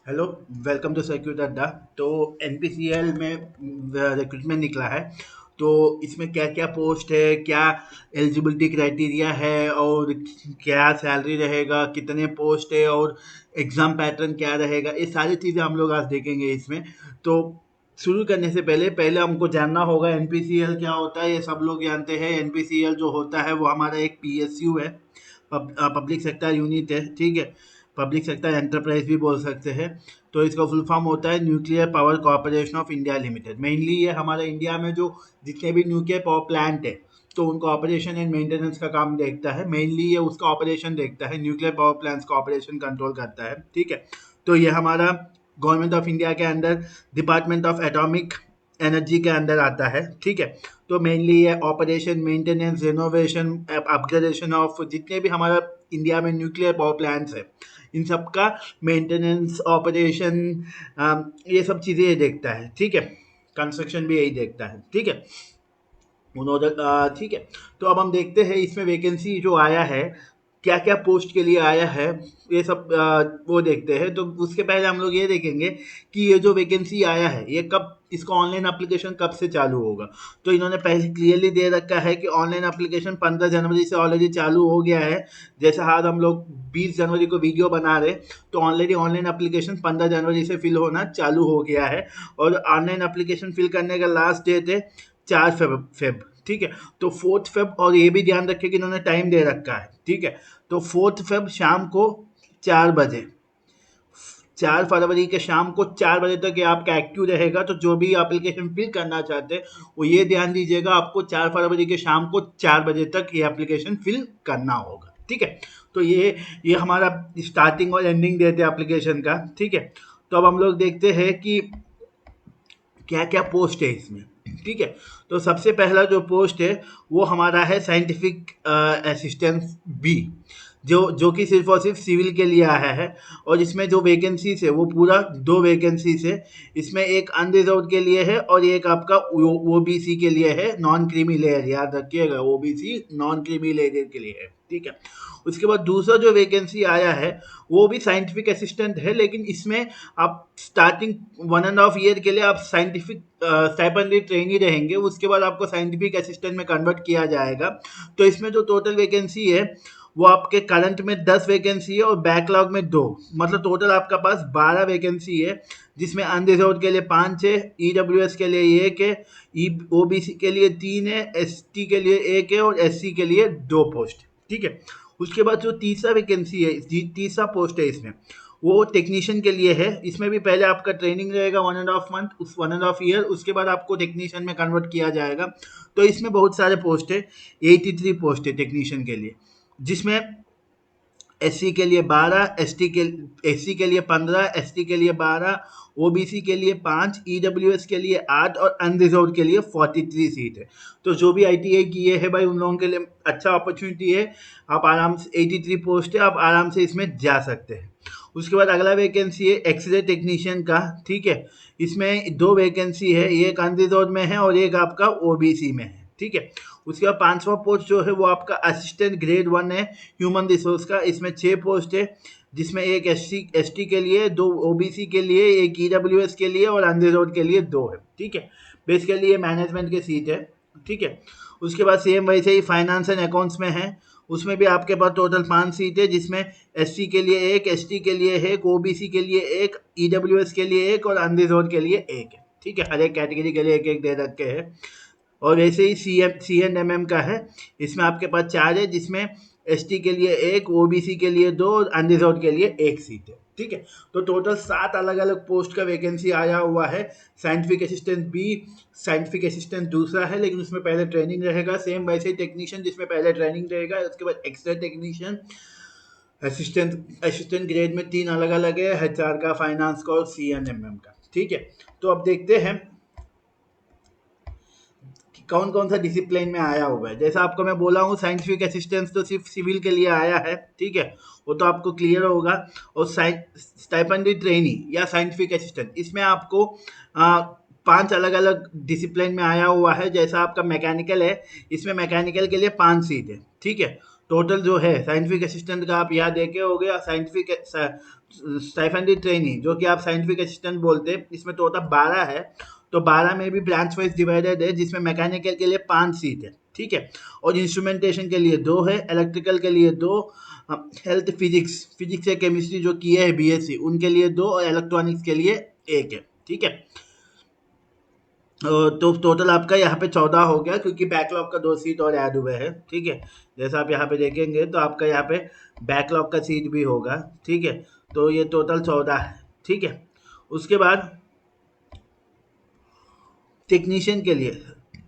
Hello, welcome to circuit अड्डा। तो NPCL में रिक्रूटमेंट निकला है। तो इसमें क्या क्या पोस्ट है, क्या एलिजिबिलिटी क्राइटेरिया है, और क्या सैलरी रहेगा, कितने पोस्ट है, और एग्ज़ाम पैटर्न क्या रहेगा, ये सारी चीज़ें हम लोग आज देखेंगे इसमें। तो शुरू करने से पहले पहले हमको जानना होगा एनपीसीएल क्या होता है। ये सब लोग जानते हैं, एनपीसीएल जो होता है वो हमारा एक पीएसयू है, पब्लिक सेक्टर यूनिट है। ठीक है, पब्लिक सेक्टर एंटरप्राइज भी बोल सकते हैं। तो इसका फुल फॉर्म होता है nuclear power corporation of India limited. Mainly ये हमारे इंडिया में जो जितने भी न्यूक्लियर पावर प्लांट है, तो उनका ऑपरेशन एंड मेंटेनेंस का काम देखता है। मेनली ये उसका ऑपरेशन देखता है, न्यूक्लियर पावर प्लांट्स का ऑपरेशन कंट्रोल करता है। ठीक है, तो ये हमारा गवर्नमेंट ऑफ इंडिया के अंदर डिपार्टमेंट ऑफ एटॉमिक एनर्जी के अंदर आता है। ठीक है, तो मेनली ये operation, maintenance, renovation, upgradation of जितने भी हमारा इंडिया में न्यूक्लियर पावर प्लांट्स है, इन सब का मेंटेनेंस, ऑपरेशन, ये सब चीज़ें ये देखता है। ठीक है, कंस्ट्रक्शन भी यही देखता है। ठीक है, उन्होंने ठीक है। तो अब हम देखते हैं इसमें वैकेंसी जो आया है, क्या क्या पोस्ट के लिए आया है, ये सब वो देखते हैं। तो उसके पहले हम लोग ये देखेंगे कि ये जो वैकेंसी आया है ये कब, इसका ऑनलाइन एप्लीकेशन कब से चालू होगा। तो इन्होंने पहले क्लियरली दे रखा है कि ऑनलाइन एप्लीकेशन 15 जनवरी से ऑलरेडी चालू हो गया है। जैसे आज हम लोग 20 जनवरी को वीडियो बना रहे, तो ऑलरेडी ऑनलाइन एप्लीकेशन 15 जनवरी से फिल होना चालू हो गया है। और ऑनलाइन एप्लीकेशन फिल करने का लास्ट डेट है 4 फेब। ठीक है, तो 4 फेब, और ये भी ध्यान रखें कि इन्होंने टाइम दे रखा है। ठीक है, तो 4 फेब शाम को 4 बजे, 4 फरवरी के शाम को 4 बजे तक ये आपका एक्टिव रहेगा। तो जो भी एप्लीकेशन फिल करना चाहते हैं वो ये ध्यान दीजिएगा, आपको 4 फरवरी के शाम को 4 बजे तक ये एप्लीकेशन फिल करना होगा। ठीक है, तो ये हमारा स्टार्टिंग और एंडिंग डेट है एप्लीकेशन का। ठीक है, तो अब हम लोग देखते हैं कि क्या क्या पोस्ट है इसमें। ठीक है, तो सबसे पहला जो पोस्ट है वो हमारा है साइंटिफिक असिस्टेंट बी, जो कि सिर्फ और सिर्फ सिविल के लिए आया है। और इसमें जो वैकेंसीज है वो पूरा 2 वैकेंसीज है। इसमें एक अनरिजर्व के लिए है और एक आपका ओबीसी के लिए है, नॉन क्रीमी लेयर, याद रखिएगा, ओबीसी नॉन क्रीमी लेयर के लिए है। ठीक है, उसके बाद दूसरा जो वैकेंसी आया है वो भी साइंटिफिक असिस्टेंट है, लेकिन इसमें आप स्टार्टिंग 1.5 ईयर के लिए आप साइंटिफिक स्टाइपेंडरी ट्रेनी रहेंगे, उसके बाद आपको साइंटिफिक असिस्टेंट में कन्वर्ट किया जाएगा। तो इसमें जो टोटल वैकेंसी है वो आपके करंट में 10 वैकेंसी है और बैकलॉग में 2, मतलब टोटल आपका पास 12 वैकेंसी है। जिसमें अनरिजर्व के लिए 5 है, ईडब्ल्यूएस के लिए 1 है, ओबीसी के लिए 3 है, एसटी के लिए 1 है और एससी के लिए 2 पोस्ट। ठीक है, उसके बाद जो तीसरा वैकेंसी है, तीसरा पोस्ट है इसमें, वो टेक्नीशियन के लिए है। इसमें भी पहले आपका ट्रेनिंग रहेगा 1.5 मंथ, उस 1.5 ईयर, उसके बाद आपको टेक्नीशियन में कन्वर्ट किया जाएगा। तो इसमें बहुत सारे पोस्ट है, 83 पोस्ट है टेक्नीशियन के लिए, जिसमें एससी के लिए 12, एससी के लिए 15, एसटी के लिए 12, ओबीसी के लिए 5, ईडब्ल्यूएस के लिए 8 और अनरिजर्व के लिए 43 सीट है। तो जो भी आईटीआई किए हैं भाई, उन लोगों के लिए अच्छा अपॉर्चुनिटी है। आप आराम से, 83 पोस्ट है, आप आराम से इसमें जा सकते हैं। उसके बाद अगला वैकेंसी है एक्सरे टेक्नीशियन का। ठीक है, इसमें 2 वैकेंसी है, एक अनरिजर्व में है और एक आपका ओबीसी में है। ठीक है, उसके बाद 5वां पोस्ट जो है वो आपका असिस्टेंट ग्रेड 1 है, ह्यूमन रिसोर्स का। इसमें 6 पोस्ट है, जिसमें एक एसटी के लिए, 2 ओबीसी के लिए, एक ईडब्ल्यूएस के लिए और अनरिजर्व के लिए 2 है। ठीक है, बेसिकली ये मैनेजमेंट के सीट है। ठीक है, उसके बाद सेम वैसे ही फाइनेंस एंड अकाउंट्स में है। उसमें भी आपके पास टोटल 5 सीट है, जिसमें एससी के लिए 1, एसटी के लिए 1, ओबीसी के लिए 1, ईडब्ल्यूएस के लिए 1 और अनरिजर्व के लिए 1 है। ठीक है, हर एक कैटेगरी के लिए एक एक दे रखे हैं। और वैसे ही सी एंड एम का है, इसमें आपके पास 4 है, जिसमें एसटी के लिए 1, ओबीसी के लिए 2 और अनरिजर्व के लिए 1 सीट है। ठीक है, तो टोटल 7 अलग अलग पोस्ट का वैकेंसी आया हुआ है। Scientific assistant B, scientific assistant दूसरा है, लेकिन उसमें पहले ट्रेनिंग रहेगा। सेम वैसे ही टेक्नीशियन, जिसमें पहले ट्रेनिंग रहेगा, उसके बाद extra technician, assistant assistant grade में 3 अलग अलग है, एचआर का, फाइनेंस का और सी एंड एम का। ठीक है, तो अब देखते हैं कि कौन कौन सा डिसिप्लिन में आया हुआ है। जैसा आपको मैं बोला हूँ, साइंटिफिक असिस्टेंस तो सिर्फ सिविल के लिए आया है। ठीक है, वो तो आपको क्लियर होगा। और स्टाइपेंडरी ट्रेनी या साइंटिफिक असिस्टेंट, इसमें आपको 5 अलग अलग डिसिप्लिन में आया हुआ है। जैसा आपका मैकेनिकल है, इसमें मैकेनिकल के लिए 5 सीट है। ठीक है, टोटल जो है साइंटिफिक असिस्टेंट का आप यहाँ देखे होगे, साइंटिफिक स्टाइफंडी ट्रेनी जो कि आप साइंटिफिक असिस्टेंट बोलते हैं, इसमें टोटल 12 है। तो 12 में भी ब्रांच वाइज डिवाइडेड है, जिसमें मैकेनिकल के लिए 5 सीट है, ठीक है। और इंस्ट्रूमेंटेशन के लिए 2 है, इलेक्ट्रिकल के लिए 2, हेल्थ फिजिक्स फिजिक्स या केमिस्ट्री जो किए है बीएससी उनके लिए 2, और इलेक्ट्रॉनिक्स के लिए 1 है, ठीक है। तो टोटल आपका यहाँ पे 14 हो गया, क्योंकि बैकलॉग का 2 सीट और ऐड हुए हैं, ठीक है। जैसा आप यहाँ पे देखेंगे तो आपका यहाँ पे बैकलॉग का सीट भी होगा, ठीक है। तो ये टोटल 14 है, ठीक है। उसके बाद टेक्नीशियन के लिए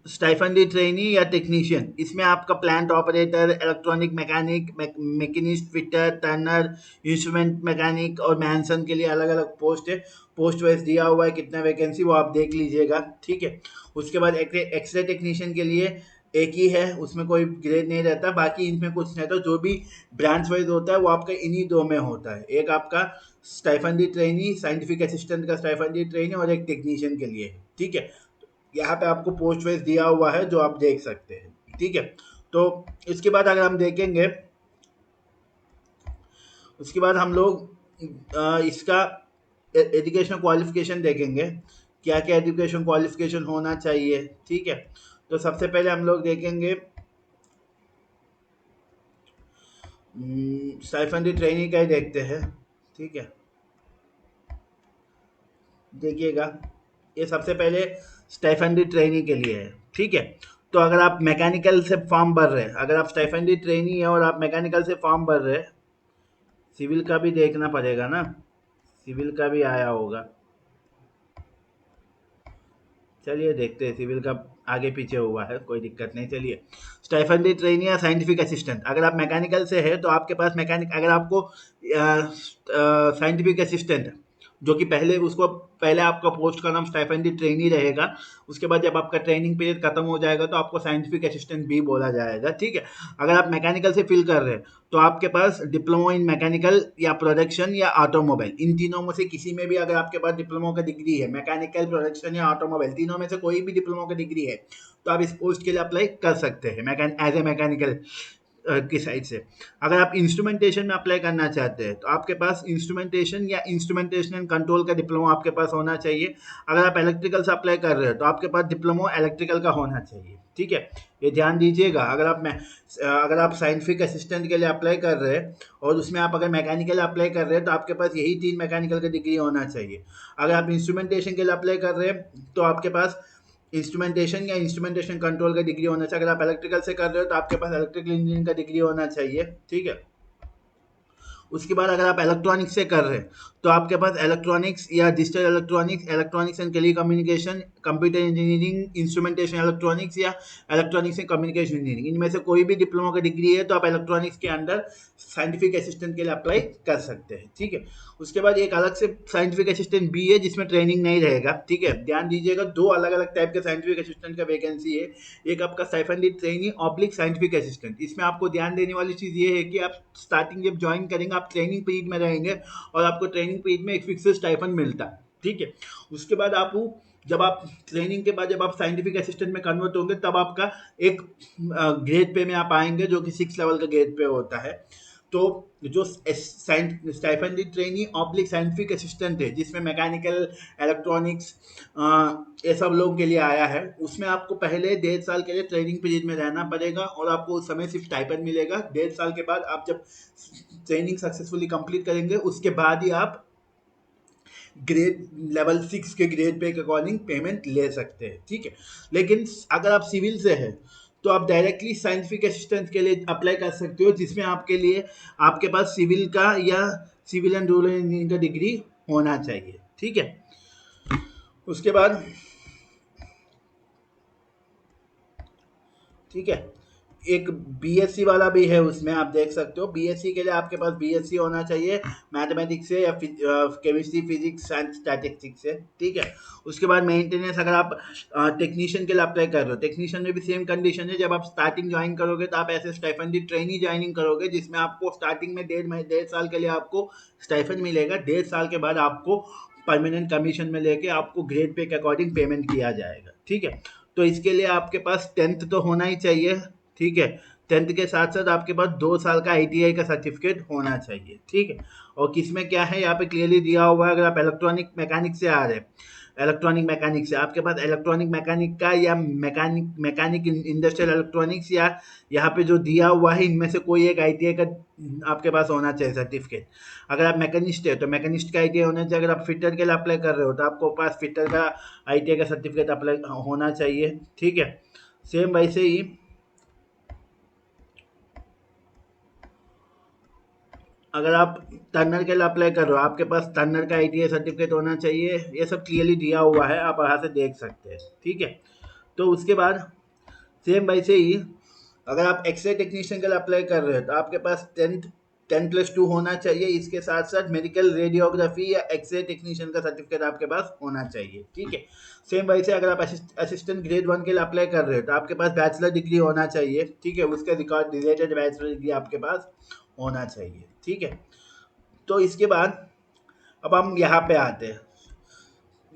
स्टाइफंडी ट्रेनी या टेक्नीशियन, इसमें आपका plant operator, electronic mechanic, machinist, fitter, Turner, instrument mechanic और मैनसन के लिए अलग अलग पोस्ट है। पोस्ट वाइज दिया हुआ है कितना वैकेंसी, वो आप देख लीजिएगा, ठीक है। उसके बाद एक्सरे टेक्नीशियन के लिए एक ही है, उसमें कोई ग्रेड नहीं रहता, बाकी इनमें कुछ नहीं रहता। जो भी ब्रांच वाइज होता है वो आपका इन्हीं दो में होता है, एक आपका स्टाइफंडी ट्रेनी, साइंटिफिक असिस्टेंट का स्टाइफंडी ट्रेनी, और एक टेक्नीशियन के लिए, ठीक है। यहाँ पे आपको पोस्ट वाइज दिया हुआ है जो आप देख सकते हैं, ठीक है। तो इसके बाद अगर हम देखेंगे, उसके बाद हम लोग इसका एजुकेशन क्वालिफिकेशन देखेंगे, क्या क्या एजुकेशन क्वालिफिकेशन होना चाहिए, ठीक है। तो सबसे पहले हम लोग देखेंगे स्टाइफंडी ट्रेनिंग का ही देखते हैं, ठीक है। देखिएगा, ये सबसे पहले स्टाइफंडी ट्रेनी के लिए है, ठीक है। तो अगर आप मैकेनिकल से फॉर्म भर रहे हैं, अगर आप स्टाइफंडी ट्रेनी है और आप मैकेनिकल से फॉर्म भर रहे हैं, सिविल का भी देखना पड़ेगा ना, सिविल का भी आया होगा। चलिए देखते हैं, सिविल का आगे पीछे हुआ है, कोई दिक्कत नहीं। चलिए, स्टाइफंडी ट्रेनी या साइंटिफिक असिस्टेंट, अगर आप मैकेनिकल से है तो आपके पास मैकेनिक, अगर आपको साइंटिफिक असिस्टेंट जो कि पहले आपका पोस्ट का नाम स्टाइफंडी ट्रेनी रहेगा, उसके बाद जब आपका ट्रेनिंग पीरियड खत्म हो जाएगा तो आपको साइंटिफिक असिस्टेंट भी बोला जाएगा, ठीक है। अगर आप मैकेनिकल से फिल कर रहे हैं तो आपके पास डिप्लोमा इन मैकेनिकल या प्रोडक्शन या ऑटोमोबाइल, इन तीनों में से किसी में भी अगर आपके पास डिप्लोमा का डिग्री है, मैकेनिकल, प्रोडक्शन या ऑटोमोबाइल, तीनों में से कोई भी डिप्लोमा का डिग्री है, तो आप इस पोस्ट के लिए अप्लाई कर सकते हैं एज ए मैकेनिकल की साइड से। अगर आप इंस्ट्रूमेंटेशन में अप्लाई करना चाहते हैं तो आपके पास इंस्ट्रूमेंटेशन या इंस्ट्रूमेंटेशन एंड कंट्रोल का डिप्लोमा आपके पास होना चाहिए। अगर आप इलेक्ट्रिकल से अप्लाई कर रहे हैं तो आपके पास डिप्लोमा इलेक्ट्रिकल का होना चाहिए, ठीक है। ये ध्यान दीजिएगा, अगर आप साइंटिफिक असिस्टेंट के लिए अप्लाई कर रहे हैं और उसमें आप अगर मैकेनिकल अप्लाई कर रहे हैं तो आपके पास यही 3 मैकेनिकल का डिग्री होना चाहिए। अगर आप इंस्ट्रूमेंटेशन के लिए अप्लाई कर रहे हैं तो आपके पास इंस्ट्रूमेंटेशन या इंस्ट्रूमेंटेशन कंट्रोल का डिग्री होना चाहिए। अगर आप इलेक्ट्रिकल से कर रहे हो तो आपके पास इलेक्ट्रिकल इंजीनियरिंग का डिग्री होना चाहिए, ठीक है। उसके बाद अगर आप इलेक्ट्रॉनिक्स से कर रहे हैं तो आपके पास इलेक्ट्रॉनिक्स या digital electronics, electronics and telecommunication, computer engineering, instrumentation electronics या इलेक्ट्रॉनिक्स एंड कम्युनिकेशन इंजीनियरिंग, इनमें से कोई भी डिप्लोमा का डिग्री है तो आप इलेक्ट्रॉनिक्स के अंडर साइंटिफिक असिस्टेंट के लिए अप्लाई कर सकते हैं, ठीक है। उसके बाद एक अलग से साइंटिफिक असिस्टेंट भी है जिसमें ट्रेनिंग नहीं रहेगा, ठीक है। ध्यान दीजिएगा, 2 अलग अलग टाइप के साइंटिफिक असिस्टेंट का वैकेंसी है। एक आपका स्टाइफंडी ट्रेनी ऑब्लिक साइंटिफिक असिस्टेंट, इसमें आपको ध्यान देने वाली चीज़ ये है कि आप स्टार्टिंग जब ज्वाइन करेंगे आप ट्रेनिंग पीरियड में रहेंगे और आपको ट्रेनिंग पीरियड में एक फिक्स स्टाइफंड मिलता है, ठीक है। उसके बाद जब आप ट्रेनिंग के बाद जब आप साइंटिफिक असिस्टेंट में कन्वर्ट होंगे तब आपका एक ग्रेड पे में आप आएंगे जो कि 6 लेवल का ग्रेड पे होता है। तो जो स्टाइफंडी ट्रेनी ऑब्लिक साइंटिफिक असिस्टेंट है, जिसमें मैकेनिकल, इलेक्ट्रॉनिक्स ये सब लोगों के लिए आया है, उसमें आपको पहले 1.5 साल के लिए ट्रेनिंग पीरियड में रहना पड़ेगा और आपको उस समय सिर्फ स्टाइपेंड मिलेगा। 1.5 साल के बाद आप जब ट्रेनिंग सक्सेसफुली कंप्लीट करेंगे उसके बाद ही आप ग्रेड लेवल 6 के ग्रेड पे के अकॉर्डिंग पेमेंट ले सकते हैं, ठीक है। लेकिन अगर आप सिविल से है तो आप डायरेक्टली साइंटिफिक असिस्टेंट के लिए अप्लाई कर सकते हो, जिसमें आपके लिए आपके पास सिविल का या सिविल एंड रूरल इंजीनियरिंग का डिग्री होना चाहिए, ठीक है। उसके बाद ठीक है, एक बीएससी वाला भी है, उसमें आप देख सकते हो बीएससी के लिए आपके पास बीएससी होना चाहिए मैथमेटिक्स से या केमिस्ट्री, फिजिक्स एंड स्टैटिस्टिक्स से, ठीक है। उसके बाद मेंटेनेंस, अगर आप टेक्नीशियन के लिए अप्लाई कर रहे हो, टेक्नीशियन में भी सेम कंडीशन है। जब आप स्टार्टिंग ज्वाइन करोगे तो आप ऐसे स्टाइफंडी ट्रेनी ज्वाइनिंग करोगे, जिसमें आपको स्टार्टिंग में 1.5 साल के लिए आपको स्टाइफंड मिलेगा। 1.5 साल के बाद आपको परमानेंट कमीशन में लेके आपको ग्रेड पे के अकॉर्डिंग पेमेंट किया जाएगा, ठीक है। तो इसके लिए आपके पास 10th तो होना ही चाहिए, ठीक है। 10th के साथ साथ आपके पास 2 साल का ITI का सर्टिफिकेट होना चाहिए, ठीक है। और किसमें क्या है यहाँ पे क्लियरली दिया हुआ है, अगर आप इलेक्ट्रॉनिक मैकेनिक से आ रहे हैं, इलेक्ट्रॉनिक मैकेनिक से आपके पास इलेक्ट्रॉनिक मैकेनिक का या मैकेनिक इंडस्ट्रियल इलेक्ट्रॉनिक्स या यहाँ पे जो दिया हुआ है इनमें से कोई एक ITI का आपके पास होना चाहिए सर्टिफिकेट। अगर आप मैकेनिस्ट है तो मैकेनिस्ट का ITI होना चाहिए, अगर आप फिटर के लिए अप्लाई कर रहे हो तो आपको पास फिटर का ITI का सर्टिफिकेट अप्लाई होना चाहिए, ठीक है। सेम वैसे ही अगर आप टर्नर के लिए अप्लाई कर रहे हो, आपके पास टर्नर का ITI सर्टिफिकेट होना चाहिए, ये सब क्लियरली दिया हुआ है, आप यहाँ से देख सकते हैं, ठीक है। तो उसके बाद सेम वैसे ही अगर आप एक्सरे टेक्नीशियन के लिए अप्लाई कर रहे हो तो आपके पास 10+2 होना चाहिए, इसके साथ साथ मेडिकल रेडियोग्राफी या एक्सरे टेक्नीशियन का सर्टिफिकेट आपके पास होना चाहिए, ठीक है। सेम वैसे अगर आप असिस्टेंट ग्रेड 1 के लिए अप्लाई कर रहे हो तो आपके पास बैचलर डिग्री होना चाहिए, ठीक है, उसका रिकॉर्ड रिलेटेड बैचलर डिग्री आपके पास होना चाहिए, ठीक है। तो इसके बाद अब हम यहाँ पे आते हैं,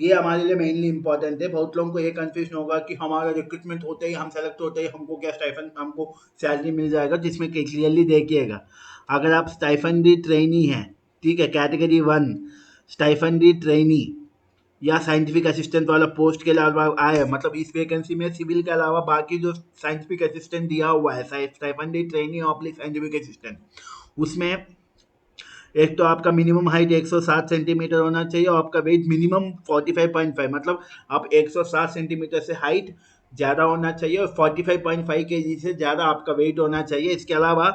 ये हमारे लिए मेनली इंपॉर्टेंट है। बहुत लोगों को ये कंफ्यूजन होगा कि हमारा रिक्रूटमेंट होते ही, हम सेलेक्ट होते ही हमको क्या स्टाइफन, हमको सैलरी मिल जाएगा, जिसमें क्लियरली देखिएगा अगर आप स्टाइफनडी ट्रेनी हैं, ठीक है, कैटेगरी 1 स्टाइफनडी ट्रेनी या साइंटिफिक असिस्टेंट वाला पोस्ट के अलावा आए, मतलब इस वैकेंसी में सिविल के अलावा बाकी जो साइंटिफिक असिस्टेंट दिया हुआ है, स्टाइफनडी ट्रेनी ऑब्लिक साइंटिफिक असिस्टेंट, उसमें एक तो आपका मिनिमम हाइट 107 सेंटीमीटर होना चाहिए और आपका वेट मिनिमम 45.5, मतलब आप 107 सेंटीमीटर से हाइट ज़्यादा होना चाहिए और 45.5 केजी से ज़्यादा आपका वेट होना चाहिए। इसके अलावा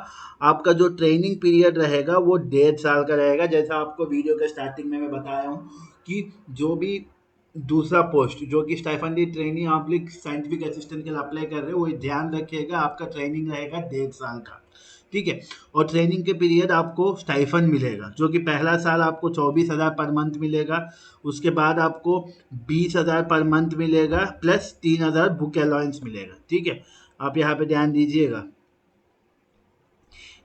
आपका जो ट्रेनिंग पीरियड रहेगा वो 1.5 साल का रहेगा, जैसा आपको वीडियो के स्टार्टिंग में मैं बताया हूँ कि जो भी दूसरा पोस्ट जो कि स्टाइफंडी ट्रेनी ऑब्लिक साइंटिफिक असिस्टेंट के लिए अप्लाई कर रहे हो, वो ध्यान रखिएगा आपका ट्रेनिंग रहेगा 1.5 साल का, ठीक है। और ट्रेनिंग के पीरियड आपको स्टाइफन मिलेगा, जो कि पहला साल आपको 24,000 पर मंथ मिलेगा, उसके बाद आपको 20,000 पर मंथ मिलेगा प्लस 3,000 बुक अलाउंस मिलेगा, ठीक है। आप यहाँ पे ध्यान दीजिएगा,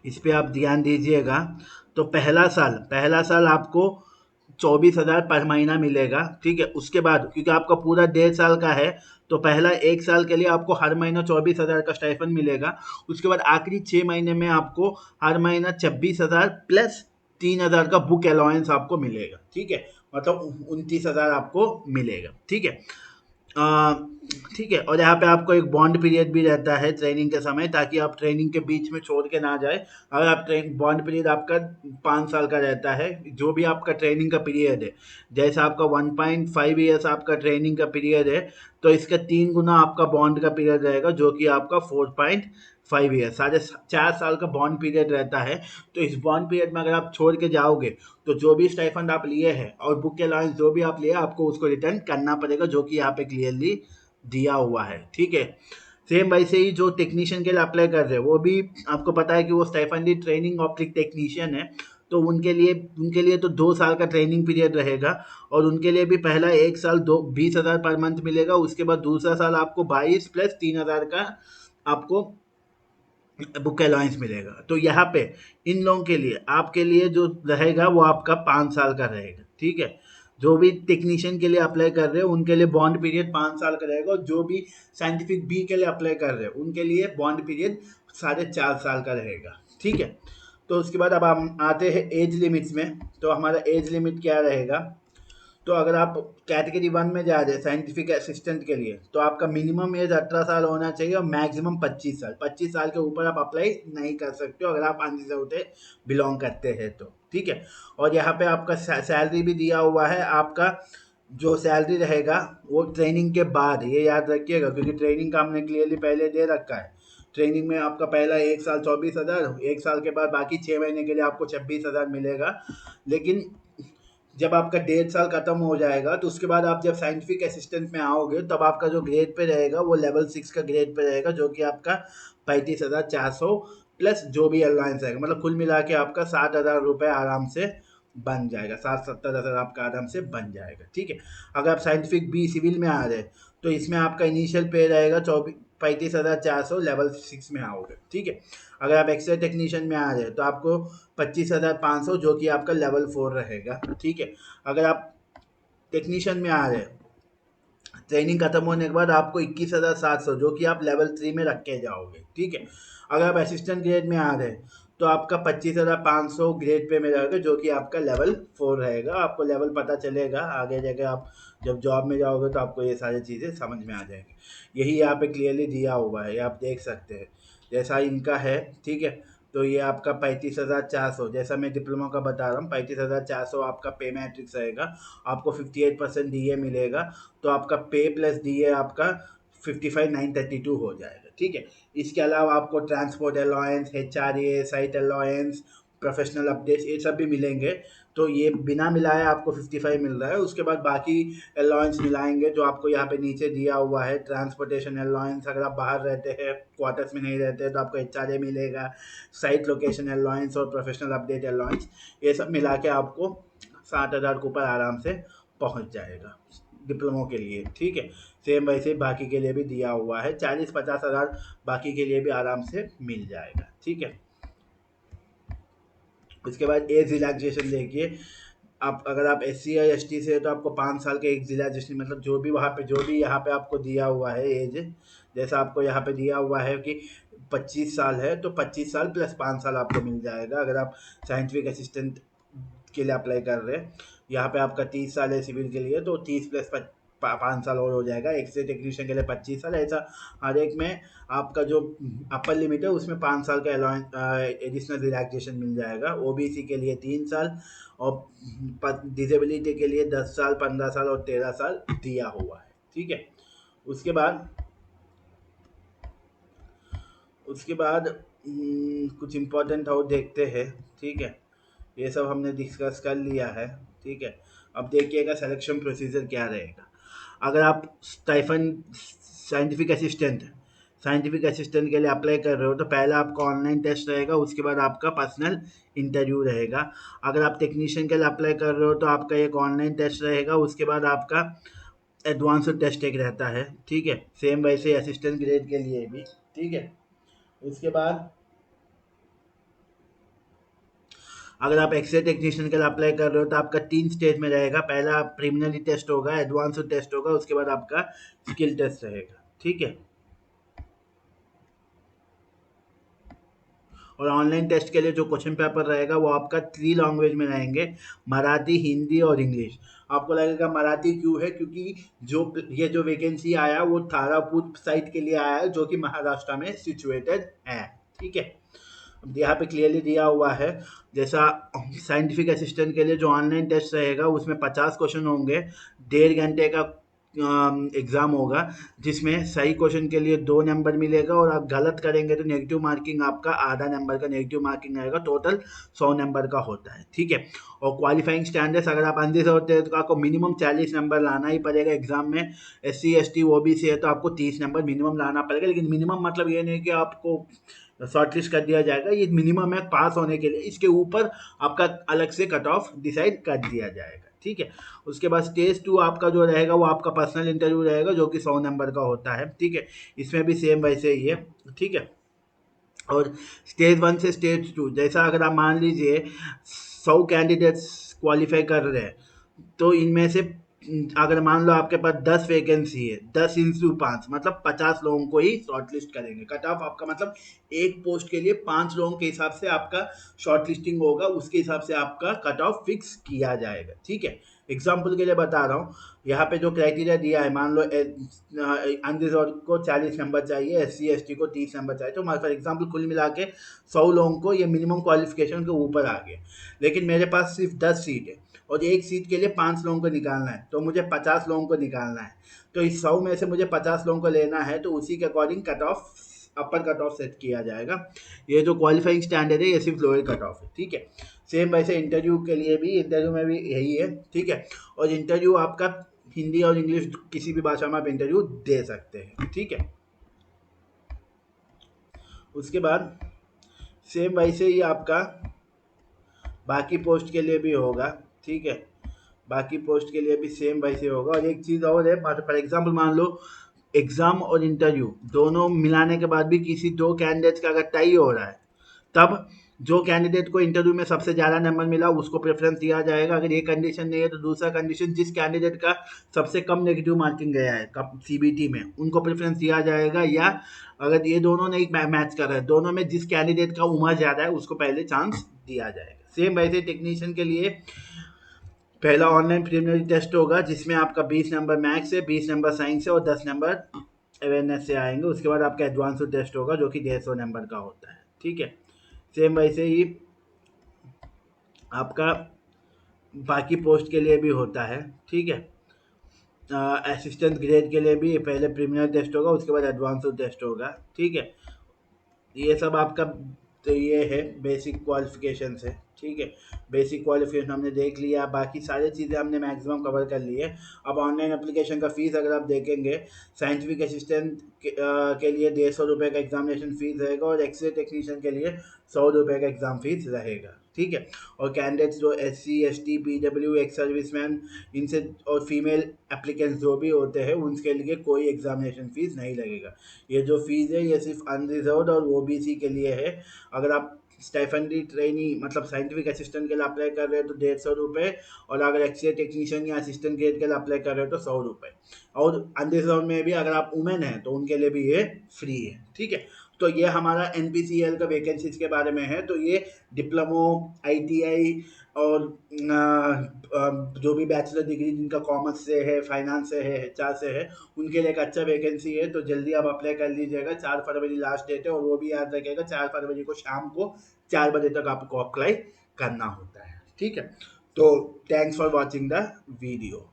इस पे आप ध्यान दीजिएगा। तो पहला साल आपको 24,000 पर महीना मिलेगा, ठीक है। उसके बाद क्योंकि आपका पूरा 1.5 साल का है तो पहला 1 साल के लिए आपको हर महीना 24,000 का स्टाइफन मिलेगा। उसके बाद आखिरी 6 महीने में आपको हर महीना 26,000 प्लस 3,000 का बुक अलाउंस आपको मिलेगा, ठीक है, मतलब 29,000 आपको मिलेगा, ठीक है। अ, ठीक है। और यहाँ पे आपको एक बॉन्ड पीरियड भी रहता है ट्रेनिंग के समय, ताकि आप ट्रेनिंग के बीच में छोड़ के ना जाए। अगर आप बॉन्ड पीरियड आपका 5 साल का रहता है, जो भी आपका ट्रेनिंग का पीरियड है, जैसा आपका 1.5 ईयर्स आपका ट्रेनिंग का पीरियड है, तो इसका 3 गुना आपका बॉन्ड का पीरियड रहेगा, जो कि आपका 4.5 ईयर्स, 4.5 साल का बॉन्ड पीरियड रहता है। तो इस बॉन्ड पीरियड में अगर आप छोड़ के जाओगे तो जो भी स्टाइफंड आप लिए हैं और बुक के अलाउंस जो भी आप लिए आपको उसको रिटर्न करना पड़ेगा, जो कि यहाँ पे क्लियरली दिया हुआ है, ठीक है। सेम वैसे ही जो टेक्नीशियन के लिए अप्लाई कर रहे हैं वो भी आपको पता है कि वो स्टाइफंडी ट्रेनिंग ऑप्टिक टेक्नीशियन है, तो उनके लिए तो 2 साल का ट्रेनिंग पीरियड रहेगा और उनके लिए भी पहला 1 साल 20,000 पर मंथ मिलेगा, उसके बाद दूसरा साल आपको 22 प्लस 3,000 का आपको बुक अलाउंस मिलेगा। तो यहाँ पे इन लोगों के लिए आपके लिए जो रहेगा वो आपका 5 साल का रहेगा, ठीक है। जो भी टेक्नीशियन के लिए अप्लाई कर रहे हो उनके लिए बॉन्ड पीरियड 5 साल का रहेगा, और जो भी साइंटिफिक बी के लिए अप्लाई कर रहे हो उनके लिए बॉन्ड पीरियड 4.5 साल का रहेगा, ठीक है। तो उसके बाद अब हम आते हैं एज लिमिट्स में। तो हमारा एज लिमिट क्या रहेगा, तो अगर आप कैटेगरी 1 में जा रहे हैं साइंटिफिक असिस्टेंट के लिए तो आपका मिनिमम एज 18 साल होना चाहिए और मैक्सिमम 25 साल। 25 साल के ऊपर आप अप्लाई नहीं कर सकते हो अगर आप अनरिजर्व्ड से बिलोंग करते हैं तो, ठीक है। और यहाँ पे आपका सैलरी भी दिया हुआ है, आपका जो सैलरी रहेगा वो ट्रेनिंग के बाद, ये याद रखिएगा क्योंकि ट्रेनिंग का हमने क्लियरली पहले दे रखा है। ट्रेनिंग में आपका पहला 1 साल 24,000, 1 साल के बाद बाकी 6 महीने के लिए आपको 26,000 मिलेगा। लेकिन जब आपका 1.5 साल खत्म हो जाएगा तो उसके बाद आप जब साइंटिफिक असिस्टेंट में आओगे तब आपका जो ग्रेड पे रहेगा वो लेवल 6 का ग्रेड पे रहेगा, जो कि आपका 35,400 प्लस जो भी अलाउंस आएगा, मतलब कुल मिला के आपका 60,000 रुपये आराम से बन जाएगा, 60-70 हज़ार आपका आराम से बन जाएगा, ठीक है। अगर आप साइंटिफिक बी सिविल में आ रहे हैं तो इसमें आपका इनिशियल पे रहेगा 35,400 लेवल 6 में आओगे, ठीक है। अगर आप एक्सरे टेक्नीशियन में आ रहे हैं तो आपको 25,500 जो कि आपका लेवल 4 रहेगा, ठीक है। अगर आप टेक्नीशियन में आ रहे हैं ट्रेनिंग खत्म होने के बाद आपको 21,700 जो कि आप लेवल 3 में रख के जाओगे, ठीक है। अगर आप असिस्टेंट ग्रेड में आ रहे हैं तो आपका 25,500 ग्रेड पे में रहेगा, जो कि आपका लेवल 4 रहेगा। आपको लेवल पता चलेगा आगे जाके, आप जब जॉब में जाओगे तो आपको ये सारी चीज़ें समझ में आ जाएंगी। यही यहाँ पे क्लियरली दिया हुआ है, ये आप देख सकते हैं जैसा इनका है, ठीक है। तो ये आपका 35,400, जैसा मैं डिप्लोमा का बता रहा हूँ, 35,400 आपका पे मैट्रिक्स रहेगा। आपको 58% डीए मिलेगा, तो आपका पे प्लस डीए आपका 55,932 हो जाएगा, ठीक है। इसके अलावा आपको transport allowance, HRA, site allowance, professional updates, ये सब भी मिलेंगे। तो ये बिना मिलाए आपको 55 मिल रहा है। उसके बाद बाकी अलाउंस मिलाएंगे जो आपको यहाँ पे नीचे दिया हुआ है। ट्रांसपोर्टेशन अलाउंस, अगर आप बाहर रहते हैं, क्वार्टर्स में नहीं रहते तो आपको एचआरए मिलेगा, साइट लोकेशन अलाउंस और प्रोफेशनल अपडेट अलाउंस, ये सब मिला के आपको 60,000 के ऊपर आराम से पहुँच जाएगा डिप्लोमो के लिए, ठीक है। सेम वैसे ही बाकी के लिए भी दिया हुआ है, 40-50 हज़ार बाकी के लिए भी आराम से मिल जाएगा, ठीक है। उसके बाद एज रिलैक्सेशन देखिए, आप अगर आप एस सी या एस टी से है तो आपको 5 साल का एज रिलैक्सेशन, मतलब जो भी वहाँ पे, जो भी यहाँ पे आपको दिया हुआ है एज, जैसा आपको यहाँ पे दिया हुआ है कि 25 साल है तो 25 साल प्लस 5 साल आपको मिल जाएगा। अगर आप साइंटिफिक असिस्टेंट के लिए अप्लाई कर रहे हैं, यहाँ पे आपका 30 साल है सिविल के लिए, तो 30 प्लस 5 साल और हो जाएगा। एक्सरे टेक्नीशियन के लिए 25 साल, ऐसा हर एक में आपका जो अपर लिमिट है उसमें 5 साल का एडिशनल रिलैक्सेशन मिल जाएगा। ओबीसी के लिए 3 साल, और डिसेबिलिटी के लिए 10 साल, 15 साल और 13 साल दिया हुआ है, ठीक है। उसके बाद उसके बाद कुछ इम्पोर्टेंट और देखते हैं, ठीक है। ये सब हमने डिस्कस कर लिया है, ठीक है। अब देखिएगा सिलेक्शन प्रोसीजर क्या रहेगा। अगर आप स्टाइफन साइंटिफिक असिस्टेंट के लिए अप्लाई कर रहे हो तो पहला आपका ऑनलाइन टेस्ट रहेगा, उसके बाद आपका पर्सनल इंटरव्यू रहेगा। अगर आप टेक्नीशियन के लिए अप्लाई कर रहे हो तो आपका एक ऑनलाइन टेस्ट रहेगा, उसके बाद आपका एडवांस टेस्ट एक रहता है, ठीक है। सेम वैसे असिस्टेंट ग्रेड के लिए भी, ठीक है। उसके बाद अगर आप एक्सरे टेक्नीशियन के लिए अप्लाई कर रहे हो तो आपका 3 स्टेज में रहेगा। पहला प्रीलिमिनरी टेस्ट होगा, एडवांस टेस्ट होगा, उसके बाद आपका स्किल टेस्ट रहेगा, ठीक है। और ऑनलाइन टेस्ट के लिए जो क्वेश्चन पेपर रहेगा वो आपका 3 लैंग्वेज में रहेंगे, मराठी, हिंदी और इंग्लिश। आपको लगेगा मराठी क्यों है, क्योंकि जो वैकेंसी आया वो तारापुर साइट के लिए आया है, जो कि महाराष्ट्र में सिचुएटेड है, ठीक है। यहाँ पे क्लियरली दिया हुआ है, जैसा साइंटिफिक असिस्टेंट के लिए जो ऑनलाइन टेस्ट रहेगा उसमें 50 क्वेश्चन होंगे, 1.5 घंटे का एग्ज़ाम होगा, जिसमें सही क्वेश्चन के लिए 2 नंबर मिलेगा, और आप गलत करेंगे तो नेगेटिव मार्किंग आपका आधा नंबर का नेगेटिव मार्किंग आएगा। टोटल 100 नंबर का होता है, ठीक है। और क्वालिफाइंग स्टैंडर्ड्स, अगर आप अंधे से होते हैं तो आपको मिनिमम 40 नंबर लाना ही पड़ेगा एग्जाम में। S C S T O B C है तो आपको 30 नंबर मिनिमम लाना पड़ेगा, लेकिन मिनिमम मतलब ये नहीं कि आपको शॉर्ट लिस्ट कर दिया जाएगा, ये मिनिमम है पास होने के लिए। इसके ऊपर आपका अलग से कट ऑफ डिसाइड कर दिया जाएगा, ठीक है। उसके बाद स्टेज 2 आपका जो रहेगा वो आपका पर्सनल इंटरव्यू रहेगा, जो कि 100 नंबर का होता है, ठीक है। इसमें भी सेम वैसे ही है, ठीक है। और स्टेज 1 से स्टेज 2, जैसा अगर आप मान लीजिए 100 कैंडिडेट्स क्वालिफाई कर रहे हैं, तो इनमें से अगर मान लो आपके पास 10 वैकेंसी है, 10 × 5 मतलब 50 लोगों को ही शॉर्टलिस्ट करेंगे। कट ऑफ आपका मतलब एक पोस्ट के लिए 5 लोगों के हिसाब से आपका शॉर्ट लिस्टिंग होगा, उसके हिसाब से आपका कट ऑफ फिक्स किया जाएगा, ठीक है। एग्जाम्पल के लिए बता रहा हूँ, यहाँ पे जो क्राइटेरिया दिया है, मान लो अनरिजर्व को 40 नंबर चाहिए, एस सी एस टी को 30 नंबर चाहिए, तो फॉर एग्जाम्पल कुल मिला के 100 लोगों को ये मिनिमम क्वालिफिकेशन के ऊपर आ गया। लेकिन मेरे पास सिर्फ 10 सीट है और एक सीट के लिए 5 लोगों को निकालना है, तो मुझे 50 लोगों को निकालना है। तो इस 100 में से मुझे 50 लोगों को लेना है, तो उसी के according cut off, upper cut off set किया जाएगा। ये जो क्वालिफाइंग स्टैंडर्ड है ये सिर्फ लोअर कट ऑफ है, ठीक है। सेम वैसे इंटरव्यू के लिए भी, इंटरव्यू में भी यही है, ठीक है। और इंटरव्यू आपका हिंदी और इंग्लिश किसी भी भाषा में आप इंटरव्यू दे सकते हैं, ठीक है। उसके बाद सेम वैसे ही आपका बाकी पोस्ट के लिए भी होगा, ठीक है। बाकी पोस्ट के लिए भी सेम वैसे होगा। और एक चीज़ और है, फॉर एग्जाम्पल मान लो एग्ज़ाम और इंटरव्यू दोनों मिलाने के बाद भी किसी 2 कैंडिडेट्स का अगर टाई हो रहा है, तब जो कैंडिडेट को इंटरव्यू में सबसे ज़्यादा नंबर मिला उसको प्रेफरेंस दिया जाएगा। अगर ये कंडीशन नहीं है तो दूसरा कंडीशन, जिस कैंडिडेट का सबसे कम नेगेटिव मार्किंग गया है सीबीटी में उनको प्रेफरेंस दिया जाएगा, या अगर ये दोनों नहीं मैच कर रहे हैं, दोनों में जिस कैंडिडेट का उम्र ज़्यादा है उसको पहले चांस दिया जाएगा। सेम वैसे टेक्नीशियन के लिए पहला ऑनलाइन प्रिलिमिनरी टेस्ट होगा जिसमें आपका 20 नंबर मैथ्स से, 20 नंबर साइंस से और 10 नंबर अवेयरनेस से आएंगे। उसके बाद आपका एडवांस टेस्ट होगा जो कि 150 नंबर का होता है। ठीक है, सेम वैसे ही आपका बाकी पोस्ट के लिए भी होता है। ठीक है, असिस्टेंट ग्रेड के लिए भी पहले प्रीमियर टेस्ट होगा, उसके बाद एडवांस टेस्ट होगा। ठीक है, ये सब आपका तो ये है बेसिक क्वालिफिकेशन है। ठीक है, बेसिक क्वालिफिकेशन हमने देख लिया, बाकी सारी चीज़ें हमने मैक्सिमम कवर कर ली है। अब ऑनलाइन एप्लीकेशन का फ़ीस अगर आप देखेंगे, साइंटिफिक असिस्टेंट के लिए 150 रुपये का एग्जामिनेशन फ़ीस रहेगा और एक्सरे टेक्नीशियन के लिए 100 रुपये का एग्ज़ाम फीस रहेगा। ठीक है, और कैंडिडेट्स जो SC ST PW ex serviceman इनसे और फीमेल एप्लीकेंट्स जो भी होते हैं उनके लिए कोई एग्जामिनेशन फ़ीस नहीं लगेगा। ये जो फीस है ये सिर्फ अनरिजर्व्ड और ओबीसी के लिए है। अगर आप स्टाइफंडी ट्रेनी मतलब साइंटिफिक असिस्टेंट के लिए अप्लाई कर रहे हो तो 150 रुपये, और अगर एक्सरे टेक्नीशियन या असिस्टेंट ग्रेड के लिए अप्लाई कर रहे हो तो 100 रुपये, और अनरिजर्व में भी अगर आप वुमेन है तो उनके लिए भी ये फ्री है। ठीक है, तो ये हमारा NPCL का वैकेंसीज के बारे में है। तो ये डिप्लोमो, ITI और जो भी बैचलर डिग्री जिनका कॉमर्स से है, फाइनेंस से है, HR से है, उनके लिए एक अच्छा वैकेंसी है। तो जल्दी आप अप्लाई कर लीजिएगा, 4 फरवरी लास्ट डेट है। और वो भी याद रखिएगा 4 फरवरी को शाम को 4 बजे तक आपको अप्लाई करना होता है। ठीक है, तो thanks for watching the video.